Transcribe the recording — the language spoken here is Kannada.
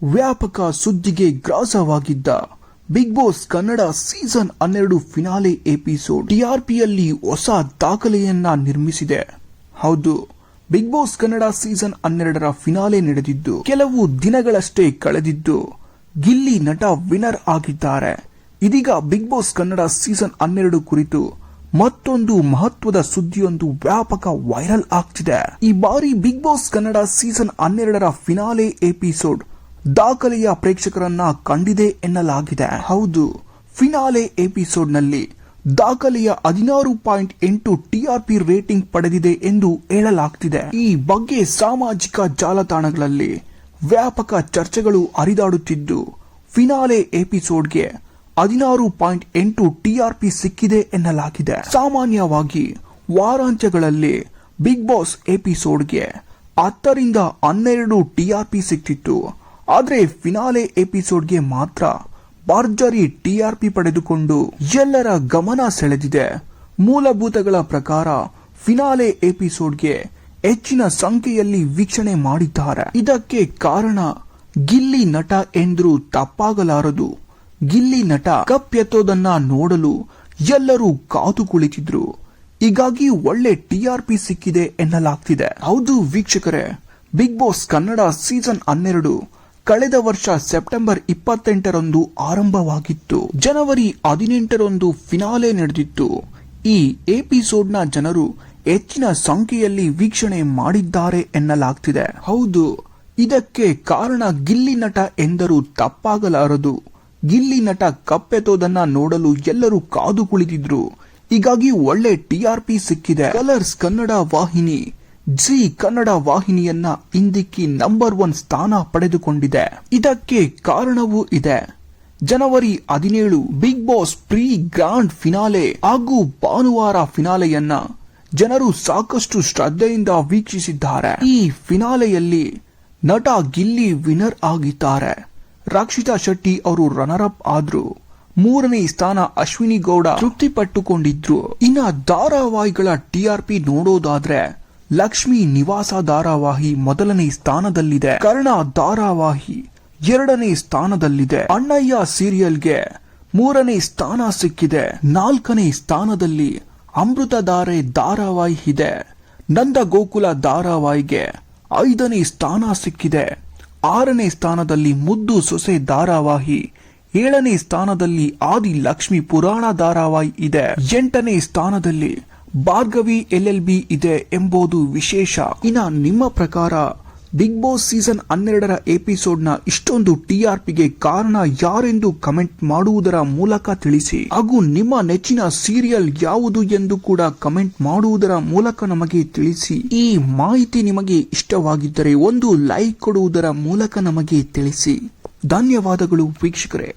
ವ್ಯಾಪಕ ಸುದ್ದಿಗೆ ಗ್ರಾಸವಾಗಿದ್ದ big boss Kannada season 12 finale episode ಟಿಆರ್ಪಿಯಲ್ಲಿ ಹೊಸ ದಾಖಲೆಯನ್ನ ನಿರ್ಮಿಸಿದೆ. ಹೌದು, ಬಿಗ್ ಬಾಸ್ ಕನ್ನಡ ಸೀಸನ್ 12ರ ಫಿನಾಲೆ ನಡೆದಿದ್ದು ಕೆಲವು ದಿನಗಳಷ್ಟೇ ಕಳೆದಿದ್ದು ಗಿಲ್ಲಿ ನಟ ವಿನ್ನರ್ ಆಗಿದ್ದಾರೆ. ಇದೀಗ ಬಿಗ್ ಬಾಸ್ ಕನ್ನಡ ಸೀಸನ್ 12 ಕುರಿತು ಮತ್ತೊಂದು ಮಹತ್ವದ ಸುದ್ದಿಯೊಂದು ವ್ಯಾಪಕ ವೈರಲ್ ಆಗ್ತಿದೆ. ಈ ಬಾರಿ ಬಿಗ್ ಬಾಸ್ ಕನ್ನಡ ಸೀಸನ್ 12ರ ಫಿನಾಲೆ ಎಪಿಸೋಡ್ ದಾಖಲೆಯ ಪ್ರೇಕ್ಷಕರನ್ನ ಕಂಡಿದೆ ಎನ್ನಲಾಗಿದೆ. ಹೌದು, ಫಿನಾಲೆ ಎಪಿಸೋಡ್ ನಲ್ಲಿ ದಾಖಲೆಯ 16.8 ಟಿಆರ್ಪಿ ರೇಟಿಂಗ್ ಪಡೆದಿದೆ ಎಂದು ಹೇಳಲಾಗ್ತಿದೆ. ಈ ಬಗ್ಗೆ ಸಾಮಾಜಿಕ ಜಾಲತಾಣಗಳಲ್ಲಿ ವ್ಯಾಪಕ ಚರ್ಚೆಗಳು ಹರಿದಾಡುತ್ತಿದ್ದು ಫಿನಾಲೆ ಎಪಿಸೋಡ್ಗೆ 16.8 ಟಿಆರ್ಪಿ ಸಿಕ್ಕಿದೆ ಎನ್ನಲಾಗಿದೆ. ಸಾಮಾನ್ಯವಾಗಿ ವಾರಾಂತ್ಯಗಳಲ್ಲಿ ಬಿಗ್ ಬಾಸ್ ಎಪಿಸೋಡ್ಗೆ 10 ರಿಂದ 12 ಟಿಆರ್ಪಿ ಸಿಕ್ತಿತ್ತು. ಆದ್ರೆ ಫಿನಾಲೆ ಎಪಿಸೋಡ್ಗೆ ಮಾತ್ರ ಭರ್ಜರಿ ಟಿಆರ್ಪಿ ಪಡೆದುಕೊಂಡು ಎಲ್ಲರ ಗಮನ ಸೆಳೆದಿದೆ. ಮೂಲಭೂತಗಳ ಪ್ರಕಾರ ಫಿನಾಲೆ ಎಪಿಸೋಡ್ಗೆ ಹೆಚ್ಚಿನ ಸಂಖ್ಯೆಯಲ್ಲಿ ವೀಕ್ಷಣೆ ಮಾಡಿದ್ದಾರೆ. ಇದಕ್ಕೆ ಕಾರಣ ಗಿಲ್ಲಿ ನಟ ಎಂದ್ರೂ ತಪ್ಪಾಗಲಾರದು. ಗಿಲ್ಲಿ ನಟ ಕಪ್ ಎತ್ತೋದನ್ನ ನೋಡಲು ಎಲ್ಲರೂ ಕಾದು ಕುಳಿತಿದ್ರು. ಹೀಗಾಗಿ ಒಳ್ಳೆ ಟಿಆರ್ಪಿ ಸಿಕ್ಕಿದೆ ಎನ್ನಲಾಗ್ತಿದೆ. ಹೌದು ವೀಕ್ಷಕರೇ, ಬಿಗ್ ಬಾಸ್ ಕನ್ನಡ ಸೀಸನ್ 12 ಕಳೆದ ವರ್ಷ ಸೆಪ್ಟೆಂಬರ್ 28ರಂದು ಆರಂಭವಾಗಿತ್ತು. ಜನವರಿ 18ರಂದು ಫಿನಾಲೆ ನಡೆದಿತ್ತು. ಈ ಎಪಿಸೋಡ್ನ ಜನರು ಹೆಚ್ಚಿನ ಸಂಖ್ಯೆಯಲ್ಲಿ ವೀಕ್ಷಣೆ ಮಾಡಿದ್ದಾರೆ ಎನ್ನಲಾಗ್ತಿದೆ. ಹೌದು, ಇದಕ್ಕೆ ಕಾರಣ ಗಿಲ್ಲಿ ನಟ ಎಂದರೂ ತಪ್ಪಾಗಲಾರದು. ಗಿಲ್ಲಿ ನಟ ಕಪ್ಪೆತ್ತೋದನ್ನ ನೋಡಲು ಎಲ್ಲರೂ ಕಾದು ಕುಳಿತಿದ್ರು. ಹೀಗಾಗಿ ಒಳ್ಳೆ ಟಿಆರ್ಪಿ ಸಿಕ್ಕಿದೆ. ಕಲರ್ಸ್ ಕನ್ನಡ ವಾಹಿನಿ ಜಿ ಕನ್ನಡ ವಾಹಿನಿಯನ್ನ ಹಿಂದಿಕ್ಕಿ ನಂಬರ್ 1 ಸ್ಥಾನ ಪಡೆದುಕೊಂಡಿದೆ. ಇದಕ್ಕೆ ಕಾರಣವೂ ಇದೆ. ಜನವರಿ 17 Bigg Boss pre grand finale ಹಾಗೂ ಭಾನುವಾರ ಫಿನಾಲೆಯನ್ನ ಜನರು ಸಾಕಷ್ಟು ಶ್ರದ್ಧೆಯಿಂದ ವೀಕ್ಷಿಸಿದ್ದಾರೆ. ಈ ಫಿನಾಲೆಯಲ್ಲಿ ನಟ ಗಿಲ್ಲಿ ವಿನ್ನರ್ ಆಗಿದ್ದಾರೆ. ರಕ್ಷಿತಾ ಶೆಟ್ಟಿ ಅವರು ರನ್ನರ್ ಅಪ್ ಆದ್ರು. 3ನೇ ಸ್ಥಾನ ಅಶ್ವಿನಿ ಗೌಡ ತೃಪ್ತಿಪಟ್ಟುಕೊಂಡಿದ್ರು. ಇನ್ನ ಧಾರಾವಾಹಿಗಳ ಟಿಆರ್ಪಿ ನೋಡೋದಾದ್ರೆ ಲಕ್ಷ್ಮೀ ನಿವಾಸ ಧಾರಾವಾಹಿ ಮೊದಲನೇ ಸ್ಥಾನದಲ್ಲಿದೆ. ಕರ್ಣ ಧಾರಾವಾಹಿ 2ನೇ ಸ್ಥಾನದಲ್ಲಿದೆ. ಅಣ್ಣಯ್ಯ ಸೀರಿಯಲ್ಗೆ 3ನೇ ಸ್ಥಾನ ಸಿಕ್ಕಿದೆ. 4ನೇ ಸ್ಥಾನದಲ್ಲಿ ಅಮೃತಧಾರೆ ಧಾರಾವಾಹಿ ಇದೆ. ನಂದ ಗೋಕುಲ ಧಾರಾವಾಹಿಗೆ 5ನೇ ಸ್ಥಾನ ಸಿಕ್ಕಿದೆ. 6ನೇ ಸ್ಥಾನದಲ್ಲಿ ಮುದ್ದು ಸೊಸೆ ಧಾರಾವಾಹಿ, 7ನೇ ಸ್ಥಾನದಲ್ಲಿ ಆದಿ ಲಕ್ಷ್ಮಿ ಪುರಾಣ ಧಾರಾವಾಹಿ ಇದೆ. 8ನೇ ಸ್ಥಾನದಲ್ಲಿ ಭಾರ್ಗವಿ LLB ಇದೆ ಎಂಬುದು ವಿಶೇಷ. ಇನ್ನ ನಿಮ್ಮ ಪ್ರಕಾರ ಬಿಗ್ ಬಾಸ್ ಸೀಸನ್ 12ರ ಎಪಿಸೋಡ್ನ ಇಷ್ಟೊಂದು ಟಿಆರ್ಪಿಗೆ ಕಾರಣ ಯಾರೆಂದು ಕಮೆಂಟ್ ಮಾಡುವುದರ ಮೂಲಕ ತಿಳಿಸಿ. ಹಾಗೂ ನಿಮ್ಮ ನೆಚ್ಚಿನ ಸೀರಿಯಲ್ ಯಾವುದು ಎಂದು ಕೂಡ ಕಮೆಂಟ್ ಮಾಡುವುದರ ಮೂಲಕ ನಮಗೆ ತಿಳಿಸಿ. ಈ ಮಾಹಿತಿ ನಿಮಗೆ ಇಷ್ಟವಾಗಿದ್ದರೆ ಒಂದು ಲೈಕ್ ಕೊಡುವುದರ ಮೂಲಕ ನಮಗೆ ತಿಳಿಸಿ. ಧನ್ಯವಾದಗಳು ವೀಕ್ಷಕರೇ.